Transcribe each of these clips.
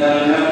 الله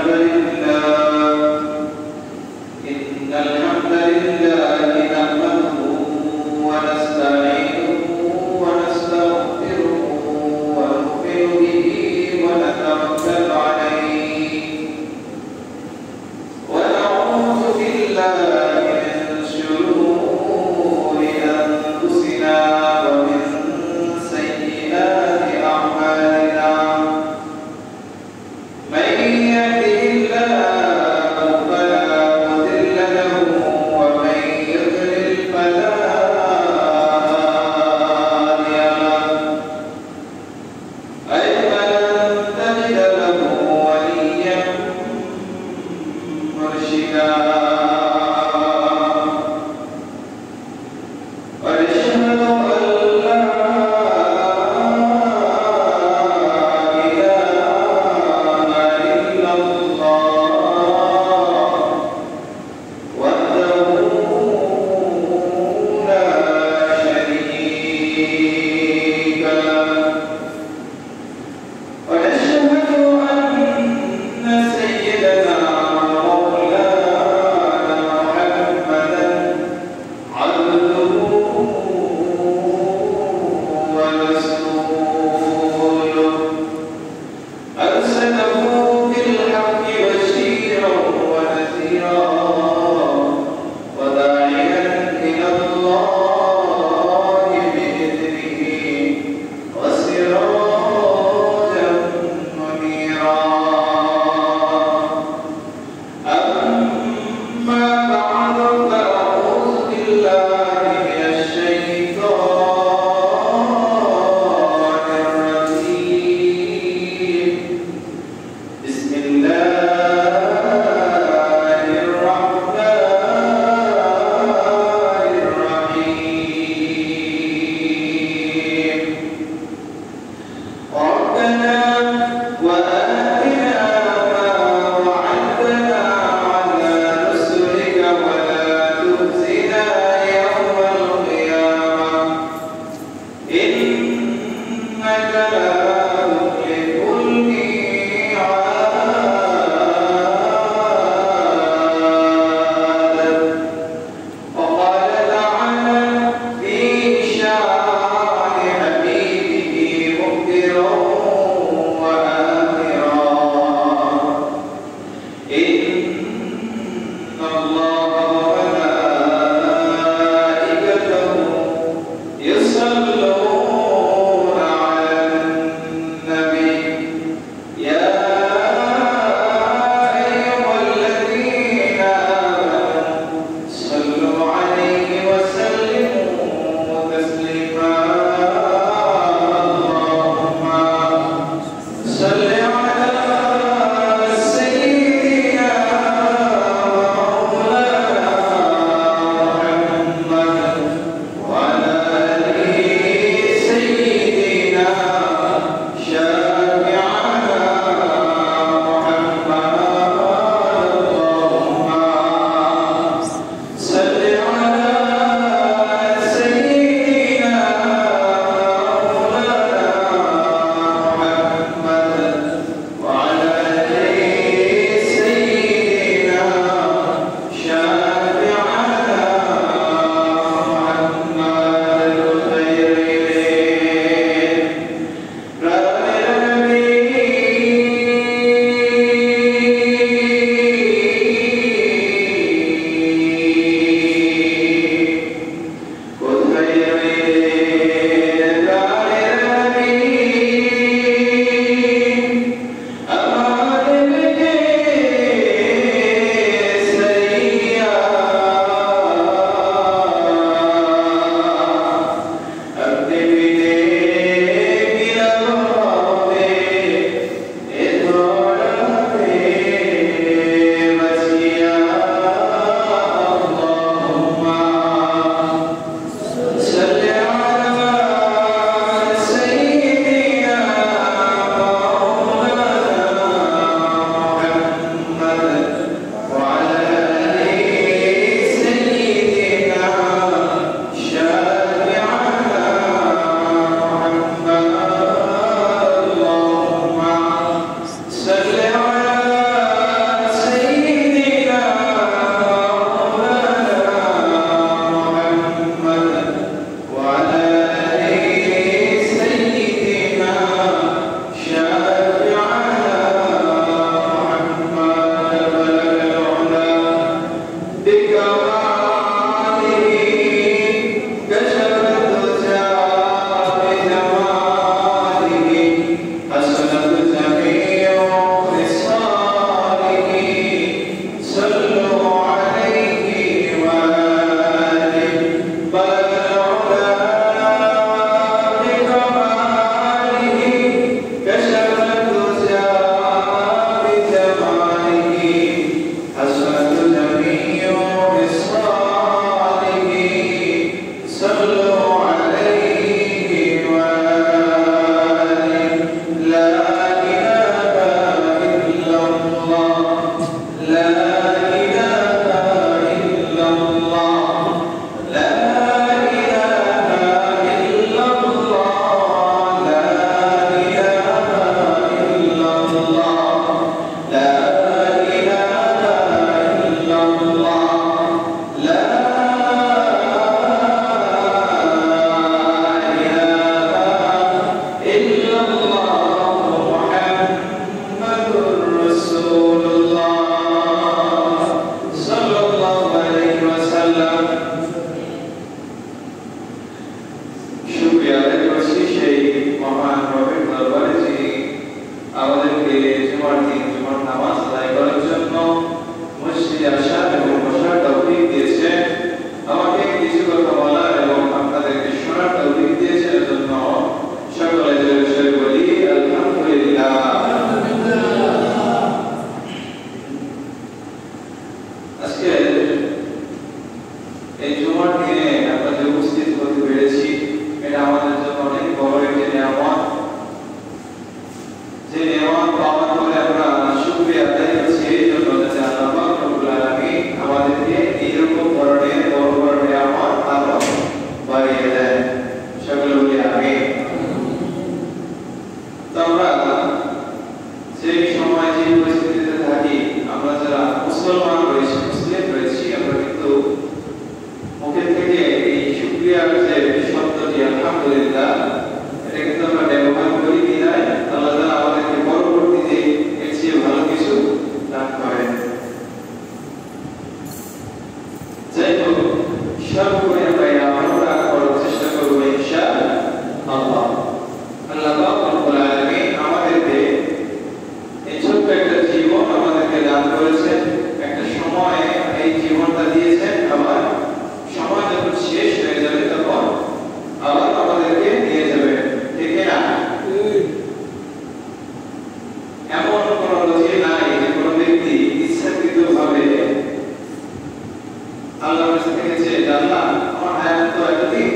আল্লাহর কাছে থেকে যে আল্লাহ আমার হায়াত তো এতদিন,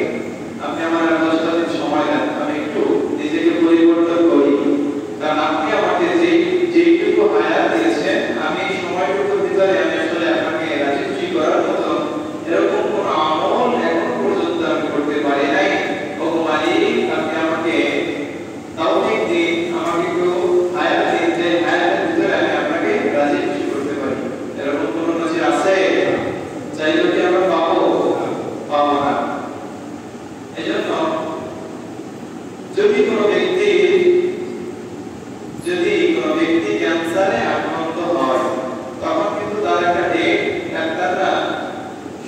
আপনি আমার আর 10টা দিন সময় দেন, আমি একটু নিজেকে পরিবর্তন করি। কারণ আপনি আমাকে যেইটুকু হায়াত দিয়েছেন, আমি এই সময়টুকুর ভিতরে আমি আসলে আপনাকে রাজি খুশি করার মতো এরকম কোন আমল এখন পর্যন্ত আমি করতে পারি নাই। ও মালিক, আপনি আমাকে তৌফিক দিন, আমাকে একটু হায়াত দিন, যে হায়াতের ভিতরে আমি আপনাকে রাজি খুশি করতে পারি। এরকম কোন নজির আছে? চাইলে কি আমরা পাবো? পাবো না। এজন্য যদি কোনো ব্যক্তি ক্যান্সারে আক্রান্ত হয়, তখন কিন্তু তার একটা ডেট, ডাক্তাররা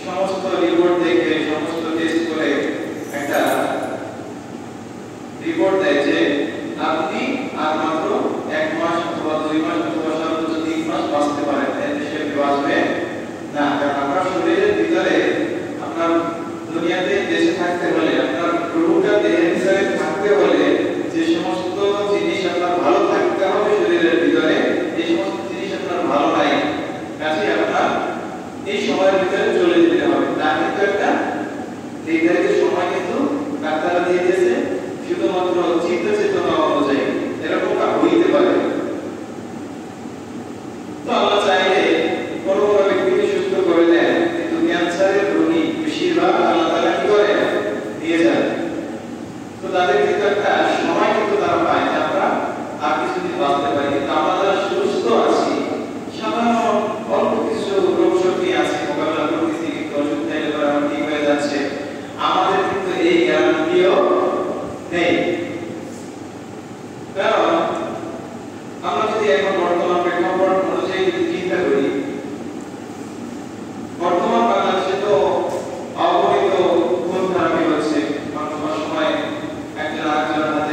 সমস্ত রিপোর্ট দেখে, সমস্ত টেস্ট করে একটা রিপোর্ট দেয় যে আপনি আর মাত্র 1 মাস অথবা 2 মাস অথবা সর্বোচ্চ 3 মাস বাঁচতে পারেন, এর বেশি আপনি বাঁচবেন না। কারণ আপনার শরীরের ভিতরে, আপনার দুনিয়াতে বেঁচে থাকতে হলে, আপনার রূহটা দেহের ভিতরে থাকতে হলে যে সমস্ত জিনিস আপনার ভালো থাকতে হবে শরীরের ভিতরে, এই সমস্ত জিনিস আপনার ভালো নাই, কাজে আপনার এই সময়ের ভিতরে চলে যেতে হবে। তার কিন্তু একটা নির্ধারিত সময় কিন্তু ডাক্তাররা দিয়ে দিয়েছে, শুধুমাত্র চিন্তা চেতনা অনুযায়ী এরকমটা হইতে পারে। তো আল্লাহ চাইলে কোন কোন ব্যক্তিকে সুস্থ করে দেন, কিন্তু ক্যান্সারের রোগী বেশিরভাগ আল্লাহ তাআলা কি করেন? দিয়ে যান। তো তাদের কিন্তু একটা সময় কিন্তু তারা পায় যে আমরা আর কিছুদিন বাঁচতে পারি, কিন্তু আমরা যারা সুস্থ আছি, সামান্য অল্প কিছু রোগ শক্তি আছে, মোকাবেলা করতেছি, কিন্তু ওষুধ খাইলে পরে আমরা ঠিক হয়ে যাচ্ছে, আমাদের কিন্তু এই গ্যারান্টিও নেই। কারণ আমরা যদি এখন বর্তমান প্রেক্ষাপট অনুযায়ী চিন্তা করি, বর্তমান বাংলাদেশে তো অবৈধ খুন খারাপি হচ্ছে, মানুষ সময় একজন আরেকজনের হাতে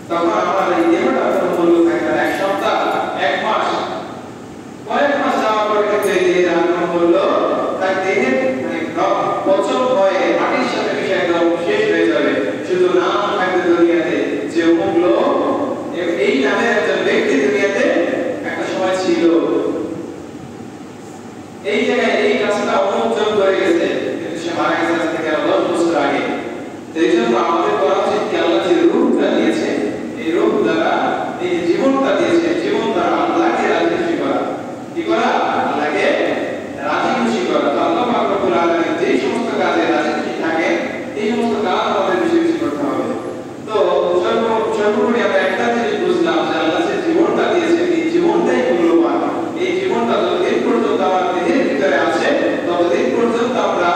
তখন আমার এই দেহটা কোনো মূল্য থাকে না। এক সপ্তাহ, এক মাস, কয়েক মাস যাওয়ার পরে কিন্তু এই দেহের আর কোনো মূল্য তার দেহের মানে পচন হয়ে মাটির সাথে মিশে একদম শেষ হয়ে যাবে। শুধু নাম থাকবে দুনিয়াতে যে অমুক লোক, এই নামের একজন ব্যক্তি দুনিয়াতে একটা সময় ছিল, এই জায়গায় এই কাজটা অমুক জন করে গেছে, কিন্তু সে মারা গেছে আজ থেকে 10 বছর আগে। এই জন্য আমাদের করা উচিত কি, আল্লাহ যে রূহটা দিয়েছে, এই রূহ দ্বারা এই জীবনটা দিয়েছে, জীবন দ্বারা আল্লাহকে রাজি খুশি করা। কি করা? আল্লাহকে রাজি খুশি করা। আল্লাহ পাক রব্বুল আলামিন যে সমস্ত কাজে রাজি খুশি থাকে, এই সমস্ত কাজ আমাদের বেশি বেশি করতে হবে। তো সর্বোপরি আমরা একটা জিনিস বুঝলাম যে আল্লাহ যে জীবনটা দিয়েছে, এই জীবনটাই মূল্যবান। এই জীবনটা যতদিন পর্যন্ত আমার দেহের ভিতরে আছে, ততদিন পর্যন্ত আমরা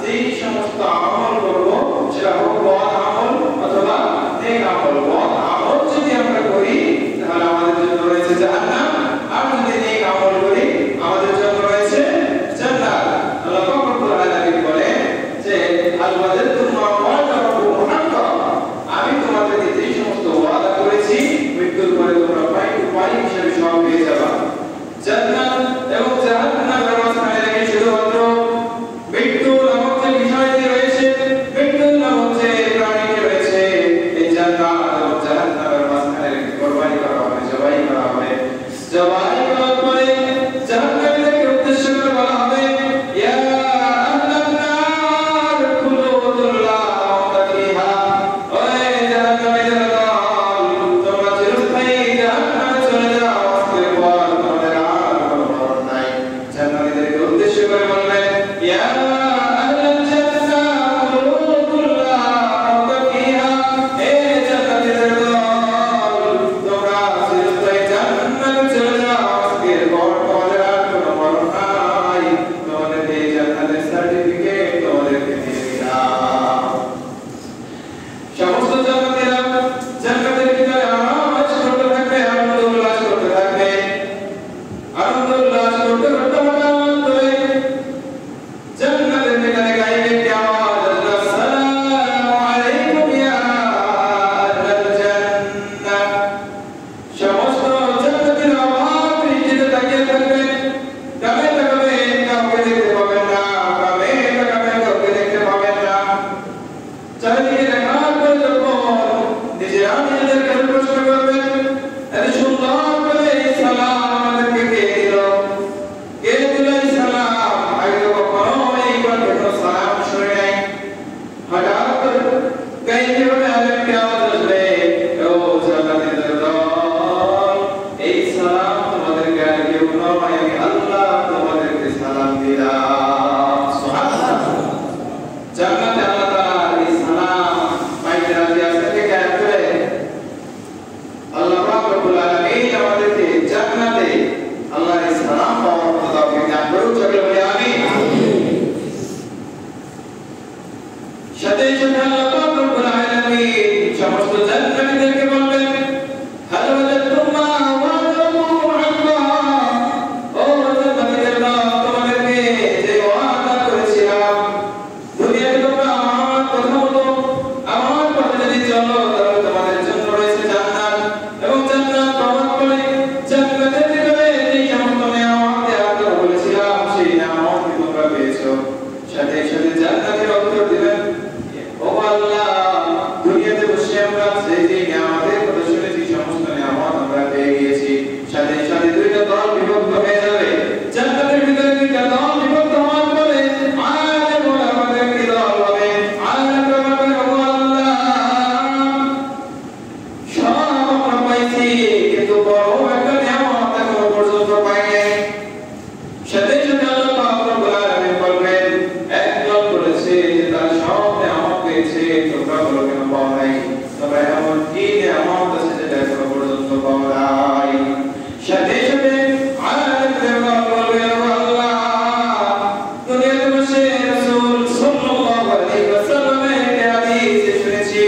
যেই সমস্ত আমল করব, সেটা হোক বদ আমল অথবা নেক আমল। বদ আমল যদি আমরা করি তাহলে আমাদের জন্য রয়েছে জাহান্নাম, আর যদি নেক আমল করি আমাদের জন্য রয়েছে জান্নাত। আল্লাহ পাক রব্বুল আলামিন বলেন যে আল ওয়াদাতুম মা ওয়াদা রাব্বুকুম হাক্কা, আমি তোমাদেরকে যে সমস্ত ওয়াদা করেছি মৃত্যুর পরে তোমরা পাই হিসেবে সব পেয়ে যাবে। জান্নাত এবং জাহান্নামের মাঝখানে রেখে শুধুমাত্র মৃত্যু নামক যে বিষয়টি রয়েছে, মৃত্যু নামক যে প্রাণীটি রয়েছে, এই জান্নাত এবং জাহান্নামের মাঝখানে রেখে কুরবানি করা হবে, জবাই করা হবে। জবাই করার পরে জাহান্নামীদেরকে উদ্দেশ্য করে বলা হবে, ইয়া আহলান নার খুলুদুল্লাহ ওয়াতাকিহা, ওয়ে জাহান্নামীদের দল, তোমরা চিরস্থায়ী জাহান্নামে চলে যাও, আজকের পর তোমাদের আর কোনো মরণ নাই। জান্নাতীদেরকে উদ্দেশ্য করে বলবেন, ইয়া আহলাল জান্নাহ খুলুদুল্লাহ ওয়াতাকিহা, হে জান্নাতীদের দল, তোমরা চিরস্থায়ী জান্নাতে চলে যাও, আজকের পর তোমাদের আর কোনো মরণ নাই। তোমাদের এই জান্নাতের সার্টিফিকেট তোমাদেরকে দিয়ে দিলাম। সমস্ত জান্নাতীরা জান্নাতের ভিতরে আরাম করতে থাকবে, আনন্দ উল্লাস করতে থাকবে, আনন্দ উল্লাস করতে করতে হঠাৎ করে জান্নাতের ভিতরে গাইবে একটি আওয়াজ আসলো, আসসালামু আলাইকুম ইয়া আহলাল জান্নাহ। সমস্ত জান্নাতীরা অবাক দৃষ্টিতে তাকিয়ে থাকবেন, ডানে তাকাবেন, কাউকে দেখতে পাবেন না, বামে তাকাবেন, কাউকে দেখতে পাবেন না। চারিদিকে দেখার পরে যখন নিজেরা নিজেদেরকে প্রশ্ন করবেন, এত সুন্দর করে এই সালাম আমাদেরকে কে দিল, কে দিল এই সালাম? আগে তো কখনো এই কোনো সালাম শুনে নাই। হঠাৎ করে গাইবে হবে আরেকটি আওয়াজ আসবে, ও জান্নাতীদের দল, এই সালাম তোমাদেরকে আর কেউ নয়, আমি আল্লাহ তোমাদেরকে সালাম দিলাম। সুবহানাল্লাহ। জান্নাতে আল্লাহ তাআলা এই সালাম পাইতে রাজি আছেন থেকে করে আল্লাহ পাক রব্বুল আলামিন আমাদেরকে জান্নাতে আল্লাহর এই সালাম পাওয়ার তৌফিক দান করুন। সকলে বলি আমিন। সাথে সাথে আল্লাহ পাক রব্বুল আলামিন সমস্ত জান্নাতীদেরকে বলবেন, হাল ওয়াজাদতুম মা ওয়াদা রাব্বুকুম হাক্কা, ও জান্নাতীদের দল, তোমাদেরকে যে ওয়াদা করেছিলাম, দুনিয়াতে তোমরা আমার কথা মতো আমার পথে যদি চলো তাহলে তোমাদের জন্য রয়েছে জান্নাত, এবং জান্নাত পাওয়ার পরে জান্নাতের ভিতরে যেই সমস্ত নিয়ামত দেওয়ার কথা বলেছিলাম সেই নিয়ামত তোমরা পেয়েছো। সাথে সাথে জান্নাতীরা উত্তর দিলেন, ও আল্লাহ, দুনিয়াতে বসে আমরা সেই যে নিয়ামতের কথা শুনেছি সমস্ত নিয়ামত আমরা পেয়ে গিয়েছি। সাথে সাথে দুইটা দল বিভক্ত হয়ে যাবে, জান্নাতের ভিতরে দুইটা দল বিভক্ত হওয়ার পরে আলেম ওলামাদের কি দল হবে, আলেম ওলামাদের, ও আল্লাহ, সব আমরা পাইছি কিন্তু বড় একটা নিয়ামত এখনো পর্যন্ত পাই নাই। সাথে সাথে আল্লাহ পাক রব্বুল আলামিন বলবেন, এক দল বলেছে যে তার সব নিয়ামত পেয়েছে, তোমরা বলো কেন পাও নাই? তোমরা এমন কি নিয়ামত আছে যেটা এখনো পর্যন্ত পাও নাই? সাথে সাথে আলেমদের দল বলবে, ও আল্লাহ, দুনিয়াতে বসে রাসূল সাল্লাল্লাহু আলাইহি ওয়াসাল্লামের হাদিস শুনেছি,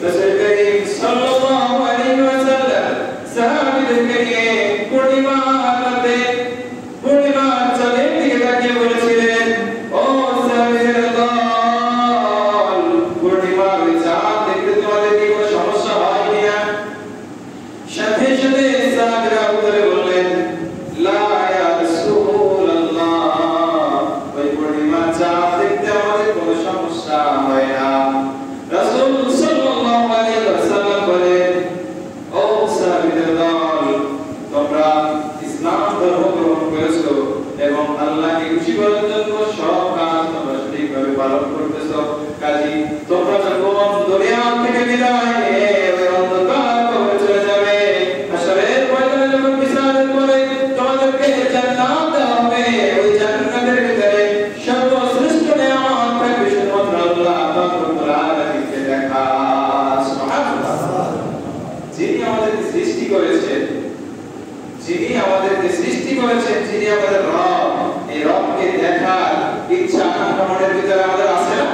রাসূল করিম সাল্লাল্লাহু আলাইহি ওয়াসাল্লাম সাহাবীদেরকে নিয়ে পূর্ণিমার রাতে পূর্ণিমার চাঁদের দিকে তাকিয়ে বলেছিলেন, ও সাহাবীদের দল, পূর্ণিমার চাঁদ দেখতে তোমাদের কি কোনো সমস্যা হয় কিনা? করেছেন, যিনি আমাদেরকে সৃষ্টি করেছেন, যিনি আমাদের রব, এই রবকে দেখার ইচ্ছা আকাঙ্ক্ষা মনের ভিতরে আমাদের আছে না?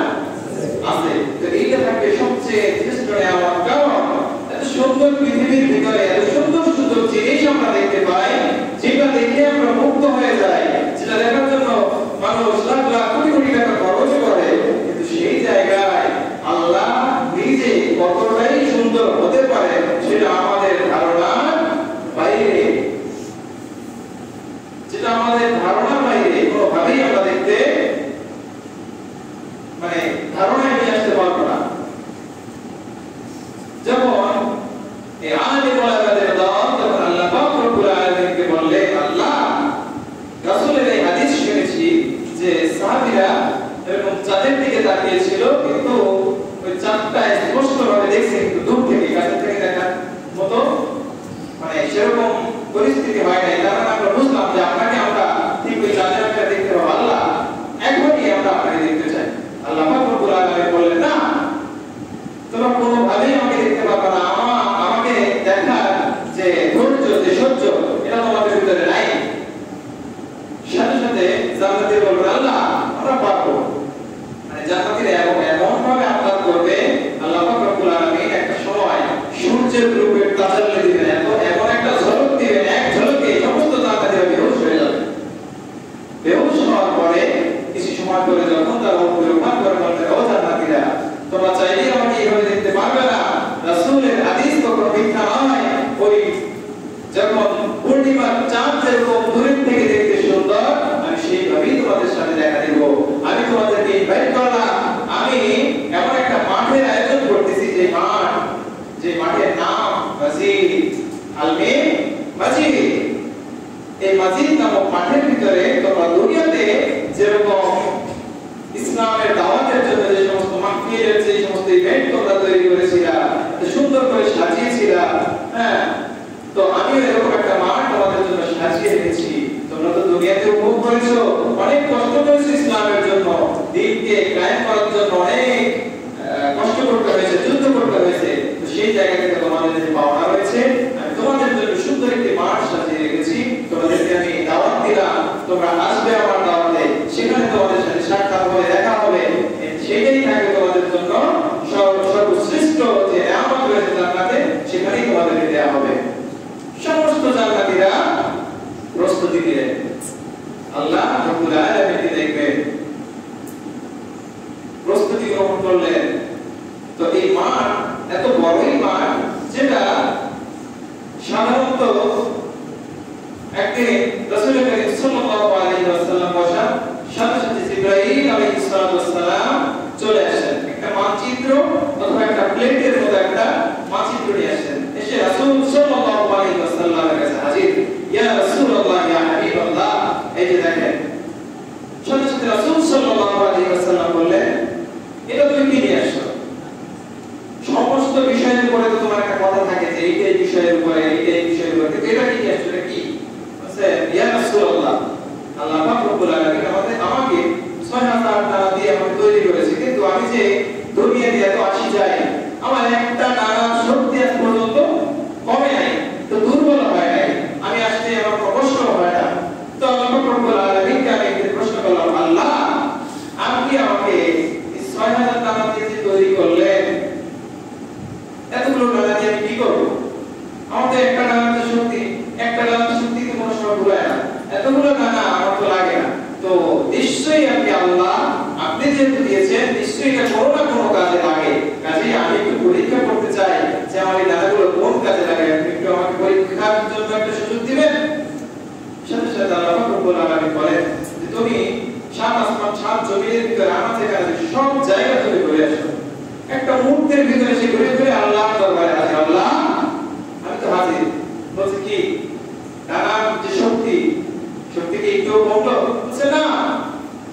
আছে। তো এইটা থাকবে সবচেয়ে শ্রেষ্ঠ নিয়ামত। কারণ এত সুন্দর পৃথিবীর ভিতরে এত সুন্দর সুন্দর জিনিস আমরা দেখতে পাই, যেটা দেখে আমরা মুগ্ধ হয়ে যাই, যেটা দেখার জন্য মানুষ লাখ লাখ কোটি কোটি টাকা খরচ করে, কিন্তু সেই জায়গায় আল্লাহ নিজে কতটাই সুন্দর হতে পারে সেটা আমাদের ধারণার বাইরে, যেটা আমাদের ধারণার বাইরে কোনোভাবেই আমরা দেখতে মানে ধারণায় নিয়ে আসতে পারবো না। যেমন এই আলে ওয়ালাদের দল যখন আল্লাহ পাক রব্বুল আলামিনকে বললেন, আল্লাহ রাসূলের এই হাদিস শুনেছি যে সাহাবীরা এরকম চাঁদের দিকে তাকিয়েছিল, কিন্তু ওই চাঁদটা স্পষ্টভাবে দেখছে, কিন্তু দূর থেকে কাছে থেকে দেখার মতো মানে সেরকম পরিস্থিতি হয় নাই। তার মানে আমরা বুঝলাম যে আপনাকে আমরা ঠিক ওই চাঁদের আকারে দেখতে পাবো, আল্লাহ একবারই আমরা আপনাকে দেখতে চাই। আল্লাহ পাক রব্বুল আলামিন বললেন, না, তোমরা কোনোভাবেই আমাকে দেখতে পাবে না, আমাকে দেখার যে ধৈর্য, যে সহ্য, এটা তোমাদের ভিতরে নাই। সাথে সাথে জান্নাতীরা বলবে, আল্লাহ আমরা পারবো। মানে জান্নাতীরা এমন ভাবে আবদার করবে, আল্লাহ পাক রব্বুল আলামিন একটা সময় সূর্যের রূপের তাজাল্লি দিবেন, এমন একটা ঝলক দিবেন, এক ঝলকে সমস্ত জান্নাতীরা বেহুশ হয়ে যাবে। বেহুশ হওয়ার পরে কিছু সময় পরে যখন তারা উত্থান করে বলবে, ও জান্নাতীরা, তোমরা চাইলেই আমাকে এইভাবে দেখতে পারবে না, রাসূলের হাদিস তো কোনো মিথ্যা নয়। ওই যখন পূর্ণিমার চাঁদ যেরকম দূরের থেকে দেখতে সুন্দর, আমি সেইভাবেই তোমাদের সামনে দেখা দেব। আমি তোমাদেরকে ইনভাইট করলাম, আমি এমন একটা মাঠের আয়োজন করতেছি, যে মাঠের নাম মসজিদ আল-মিন মসজিদ। এই মসজিদ নামক মাঠের ভিতরে তোমরা দুনিয়াতে যেরকম ইসলামের দাওয়াতের জন্য যে সমস্ত মাহফিলের যে সমস্ত ইভেন্ট তোমরা তৈরি করেছিলা, সুন্দর করে সাজিয়েছিলা, হ্যাঁ, তো আমি এরকম একটা মাঠ তোমাদের জন্য সাজিয়ে রেখেছি। তোমরা তো দুনিয়াতে উপভোগ করেছো, অনেক কষ্ট করেছো ইসলামের জন্য, দ্বীনকে কায়েম করার জন্য অনেক কষ্ট করতে হয়েছে, যুদ্ধ করতে হয়েছে। তো সেই জায়গা থেকে তোমাদের যে পাওনা রয়েছে, আমি তোমাদের জন্য সুন্দর একটি মাঠ সাজিয়ে রেখেছি। তোমাদেরকে আমি দাওয়াত দিলাম, তোমরা আসবে আমার দাওয়াতে, সেখানে তোমাদের সাথে সাক্ষাৎ হবে, দেখা হবে। সেটাই থাকবে তোমাদের জন্য সর্বশ্রেষ্ঠ যে নিয়ামত রয়েছে জান্নাতে, সেখানেই তোমাদেরকে দেওয়া হবে। সমস্ত জান্নাতীরা প্রস্তুতি নিলেন, আল্লাহ রাব্বুল আলামিনকে দেখবেন, প্রস্তুতি গ্রহণ করলেন। তো এই মাঠ এত বড়ই মাঠ, যেটা সাধারণত একদিন রাসূল করিম সাল্লাল্লাহু আলাইহি ওয়াসাল্লাম বসা, সাথে সাথে জিবরাইল আলাইহিস সালাম চলে আসেন, একটা মানচিত্র অথবা একটা প্লেটের মতো একটা মানচিত্র নিয়ে আসেন, এসে রাসূল সাল্লাল্লাহু আলাইহি ওয়াসাল্লামের কাছে হাজির। ইয়া রাসূলুল্লাহ, ইয়া হাবিবাল্লাহ, এই যে দেখেন। সাথে সাথে রাসূল সাল্লাল্লাহু আলাইহি ওয়াসাল্লাম বললেন, এটা তুমি কি নিয়ে আসছো? সমস্ত বিষয়ের উপরে তো তোমার একটা কথা থাকে যে এই বিষয়ের উপরে, এই বিষয়ের উপরে, কিন্তু এটা কি নিয়ে আসছো? এটা কি? বলছে, ইয়া রাসূলুল্লাহ, আল্লাহ পাক রব্বুল আলামিন আমাকে ৬০০০ টাকা দিয়ে আমাকে তৈরি করেছে, কিন্তু আমি যে দুনিয়া দিয়ে এত আসি যাই, আমার একটা টাকা শক্তি আজ পর্যন্ত কমে নাই, তো দুর্বল হয় নাই, আমি আসতে আমার কষ্ট হয় না। তো আল্লাহ পাক রব্বুল আলামিনকে আমি একটা প্রশ্ন করলাম, আল্লাহ আপনি আমাকে ৬০০০ টাকা দিয়ে তৈরি করলেন, এতগুলো টাকা দিয়ে আমি কি করব? আমার তো একটা টাকার শক্তি, একটা টাকার শক্তি তো কোনো সময় ভুলায় না, এতগুলো টাকা আমার তো লাগে না। তো নিশ্চয়ই আপনি আল্লাহ, আপনি যেহেতু দিয়েছেন, নিশ্চয়ই এটা কোনো না কোনো কাজে লাগে। কাজেই আমি একটু পরীক্ষা করতে চাই যে আমার এই টাকাগুলো কোন কাজে লাগে, আপনি একটু আমাকে পরীক্ষার জন্য একটা সুযোগ দিবেন। সাথে সাথে আল্লাহ পাক রব্বুল আলামিন বলেন যে তুমি সাত আসমান সাত জমিনের ভিতরে আনাচে কানাচে সব জায়গা থেকে ঘুরে আসো, একটা মুহূর্তের ভিতরে সে ঘুরে ঘুরে আল্লাহর দরবারে আসে, আল্লাহ আমি তো হাজির। বলছে কি, টাকার যে শক্তি কি একটু কমলো? বলছে না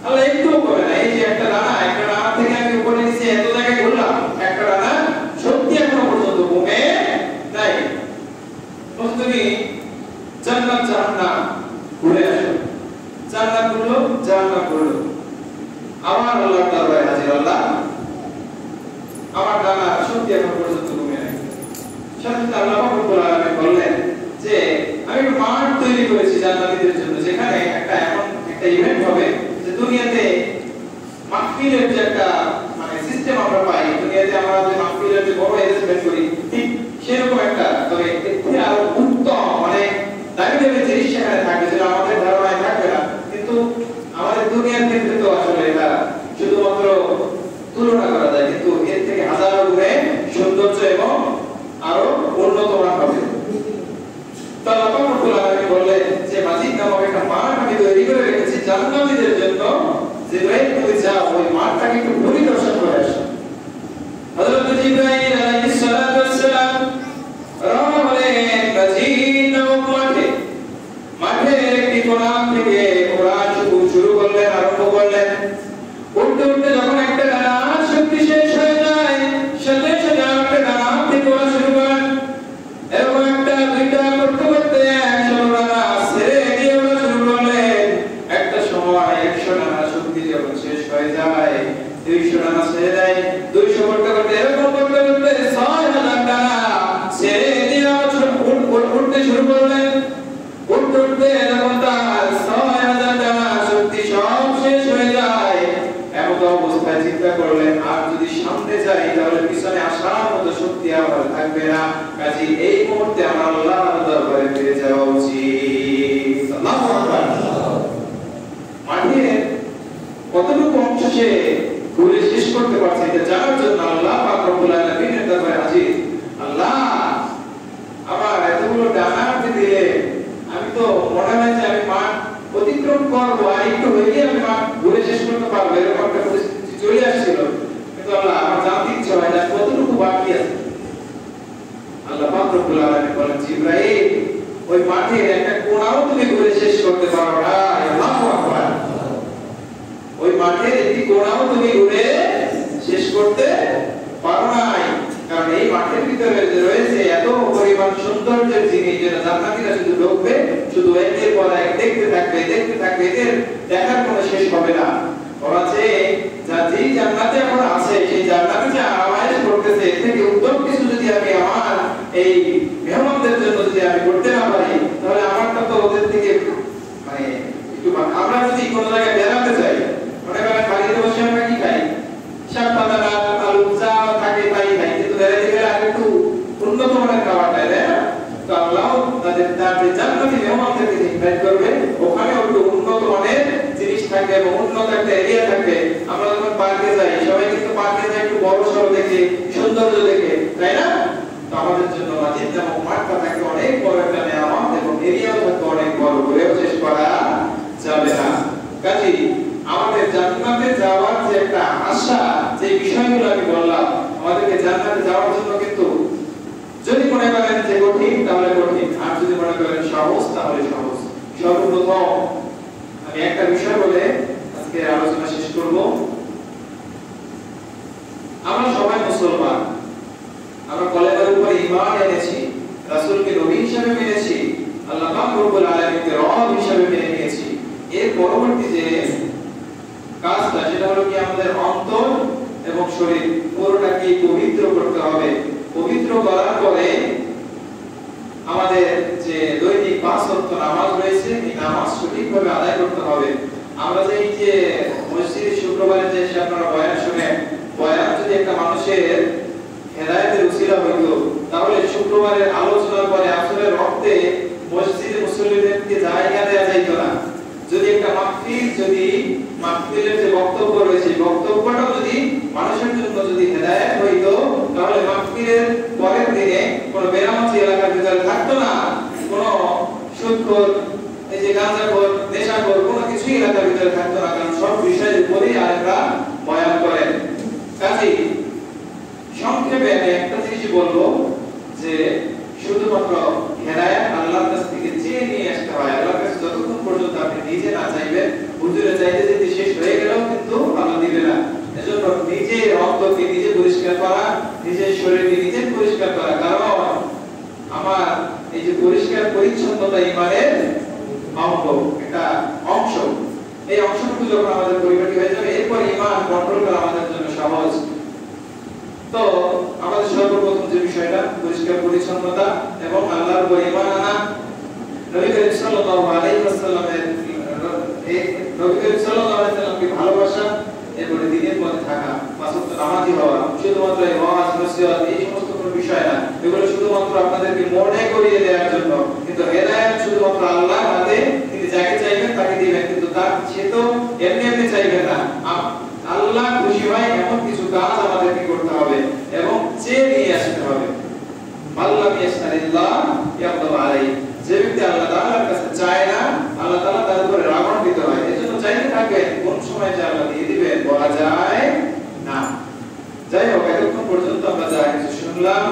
আল্লাহ, একটু কমে না। এই যে একটা দানা থেকে আমি উপরে নিচে এত জায়গায় ঘুরলাম, একটা দানা শক্তি এখনো পর্যন্ত কমে নাই। বলছে তুমি জান্নাত জাহান্নাম ঘুরে আসো, জান্নাত ঘুরলো, জাহান্নাম ঘুরলো, আমার আল্লাহর দরবারে হাজির, আল্লাহ আমার দানা শক্তি এখনো পর্যন্ত কমে নাই। সাথে আল্লাহ পাক রব্বুল আলামিন বললেন, আমি একটা মাঠ তৈরি করেছি জান্নাতীদের জন্য, যেখানে একটা এমন একটা ইভেন্ট হবে যে দুনিয়াতে মাহফিলের যে একটা মানে সিস্টেম আমরা পাই, দুনিয়াতে আমরা যে মাহফিলের যে বড় অ্যারেঞ্জমেন্ট করি ঠিক সেরকম একটা, তবে এর আরো উত্তম মানে দামি দামি জিনিস সেখানে থাকবে যেটা আমাদের ধারণায় থাকবে না। কিন্তু আমাদের দুনিয়ার ক্ষেত্রে তো আসলে এটা শুধুমাত্র তুলনা করা যায়, কিন্তু এর থেকে হাজারো গুণে সৌন্দর্য এবং আরো উন্নত মান হবে। তো আল্লাহ পাক রব্বুল আলামিন বললেন যে মাজিদ নামক একটা মাঠ আমি তৈরি করে রেখেছি জান্নাতীদের জন্য, জিবরাইল তুমি যাও ওই মাঠটাকে একটু পরিদর্শন করে আসো। হযরত জিবরাইল আলাইহিস সালাতু ওয়াস সালাম রওনা হলেন মাজিদ নামক মাঠে। মাঠের একটি কোণা থেকে কোরআন শুরু করলেন, আরম্ভ করলেন। উঠতে উঠতে যখন একটা ডানা শক্তি শেষ হয়ে যায়, সাথে সাথে আরেকটা ডানা থেকে ওরা শুরু করেন। এরকম একটা দুইটা করতে করতে 100 ডানা ছেড়ে দিয়ে ওরা শুরু করলেন। একটা সময় 100 ডানা শক্তি যখন শেষ হয়ে যায় 200 ডানা ছেড়ে দেয়। 200 করতে করতে এরকম করতে করতে 6000 ডানা ছেড়ে দিয়ে উঠতে শুরু করলেন। উঠতে উঠতে যখন তার 6000 ডানা শক্তি সব শেষ হয়ে যায়, এমন অবস্থায় চিন্তা করলেন আর যদি সামনে যাই তাহলে পিছনে আসার মতো শক্তি আমার থাকবে না, কাজে এই মুহূর্তে আমার আল্লাহর দরবারে ফিরে যাওয়া উচিত। আল্লাহু আকবার। মাঠের কতটুকু অংশ সে ঘুরে শেষ করতে পারছে এটা জানার জন্য আল্লাহ পাক রব্বুল আলামিনের দরবারে হাজির। আল্লাহ আমার এতগুলো ডানা দিলে আমি তো মনে হয় যে আমি মাঠ অতিক্রম করবো, আর একটু হইলে আমি মাঠ ঘুরে শেষ করতে পারবো, এরকম একটা পরিস্থিতি চলে আসছিল। কিন্তু আল্লাহ আমার জানতে ইচ্ছা হয় না কতটুকু বাকি আছে। আল্লাহ পাক রব্বুল আলামিন বলেন জিবরাইল ওই মাঠের একটা কোণাও তুমি ঘুরে শেষ করতে পারো না। আল্লাহু আকবার। ওই মাঠের একটি কোণাও তুমি ঘুরে শেষ করতে পারো নাই, কারণ এই মাঠের ভিতরে রয়েছে এত পরিমাণ সৌন্দর্যের জিনিস যেটা জান্নাতীরা শুধু ঢুকবে শুধু একের পর এক দেখতে থাকবে দেখতে থাকবে, এদের দেখার কোনো শেষ হবে না। ওরা যে যেই জান্নাতে এখন আছে সেই জান্নাতে যে আরামায়েশ করতেছে এর থেকে উত্তম কিছু যদি আমি আমার এই মেহমানদের জন্য যদি আমি করতে না পারি তাহলে আমারটা তো ওদের থেকে মানে একটু। আমরা যদি কোনো জায়গায় বেড়াতে যাই মনে করেন বাড়িতে বসে আমরা কি খাই, শাক পাতা ডাল আলু যা থাকে তাই খাই, কিন্তু বেড়াতে গেলে আর একটু উন্নত মানের খাবার দেয় না। তো আল্লাহ তাদের জান্নাতি মেহমানদেরকে ইনভাইট করবে, ওখানে একটু উন্নত মানের জিনিস থাকবে এবং উন্নত একটা এরিয়া থাকবে। আমরা যখন পার্কে যাই সবাই কিন্তু পার্কে যাই একটু বড় সড়ো দেখে সৌন্দর্য দেখে, তাই না? তো আমাদের জন্য মাজিদ নামক মাঠটা থাকে অনেক বড় একটা নেয়ামত এবং এরিয়াও থাকে অনেক বড়, ঘুরেও শেষ করা যাবে না। কাজেই আমাদের জান্নাতে যাওয়ার যে একটা আশা, যে বিষয়গুলো আমি বললাম, আমাদেরকে জান্নাতে যাওয়ার জন্য কিন্তু যদি মনে করেন যে কঠিন তাহলে কঠিন, আর যদি মনে করেন সহজ তাহলে সহজ। সর্বপ্রথম আমি একটা বিষয় বলে আজকে আলোচনা শেষ করব। আমরা সবাই মুসলমান, আমরা কলেমার উপর ঈমান এনেছি, রাসূলকে নবী হিসেবে মেনেছি, আল্লাহ পাক রব্বুল আলামিনকে রব হিসেবে মেনে নিয়েছি। এর পরবর্তী যে কাজটা সেটা হলো কি আমাদের অন্তর এবং শরীর পুরোটাকে পবিত্র করতে হবে। পবিত্র করার পরে আমাদের যে দৈনিক 5 ওয়াক্ত নামাজ রয়েছে এই নামাজ সঠিকভাবে আদায় করতে হবে। আমরা যে এই যে মসজিদে শুক্রবারে যে আপনারা বয়ান শুনেন, বয়ান যদি একটা মানুষের হেদায়েতের উসিলা হইতো তাহলে শুক্রবারের আলোচনার পরে আসরের রক্তে মসজিদে মুসল্লিদেরকে জায়গা দেওয়া যাইত না। যদি একটা মাহফিল, যদি মাহফিলের যে বক্তব্য রয়েছে বক্তব্যটাও যদি মানুষের জন্য যদি হেদায়েত হইতো তাহলে মাহফিলের পরের দিনে কোনো বেনামাজি এলাকার ভিতরে থাকতো না, কোনো সুদখোর, এই যে গাঁজাখোর, নেশাখোর কোনো কিছুই এলাকার ভিতরে থাকতো না, কারণ সব বিষয়ের উপরেই আরেকটা বয়ান করেন। কাজেই সংক্ষেপে আমি একটা জিনিস বলবো যে শুধুমাত্র হেদায়েত আল্লাহর কাছ থেকে চেয়ে নিয়ে আসতে হয়। আল্লাহর কাছে যতক্ষণ পর্যন্ত আপনি নিজে না চাইবেন, হুজুরে চাইতে চাইতে শেষ হয়ে গেলেও কিন্তু আল্লাহ দিবে না। এজন্য নিজের অন্তরকে নিজে পরিষ্কার করা, নিজের শরীরকে নিজে পরিষ্কার করা, কারণ আমার এই যে পরিষ্কার পরিচ্ছন্নতা ঈমানের অঙ্গ, একটা অংশ। এই অংশটুকু যখন আমাদের পরিপাটি হয়ে যাবে এরপর ঈমান কন্ট্রোল করা আমাদের জন্য সহজ। তো আমাদের সর্বপ্রথম যে বিষয়টা পরিষ্কার পরিচ্ছন্নতা এবং আল্লাহর উপর ঈমান আনা, নবী করিম সাল্লাল্লাহু আলাইহি ওয়াসাল্লামের নবী করিম সাল্লাল্লাহু আলাইহি ওয়াসাল্লামকে ভালোবাসা, এরপরে দিনের পথে থাকা, পাঁচ ওয়াক্ত নামাজি হওয়া, শুধুমাত্র এই ওয়াজ নসিহত এই সমস্ত কোনো বিষয় না, এগুলো শুধুমাত্র আপনাদেরকে মনে করিয়ে দেওয়ার জন্য। কিন্তু হেদায়েত শুধুমাত্র আল্লাহর হাতে, তিনি যাকে চাইবেন তাকে দিবেন, কিন্তু তার সে তো এমনি এমনি চাইবেন না। আল্লাহ খুশি হয় এমন কিছু কাজ আমাদেরকে করতে হবে এবং চেয়ে নিয়ে আসতে হবে। আল্লাহ ইয়াসআলিল্লাহ ইয়াগদাব আলাইহি, যে ব্যক্তি আল্লাহ তাআলার কাছে চায় না, আল্লাহ তাআলা তার উপরে রাগান্বিত হয়। এজন্য চাইতে থাকবেন, কোন সময় যে আল্লাহ দিয়ে দিবেন বলা যায় না। যাই হোক, এতক্ষণ পর্যন্ত আমরা যা কিছু শুনলাম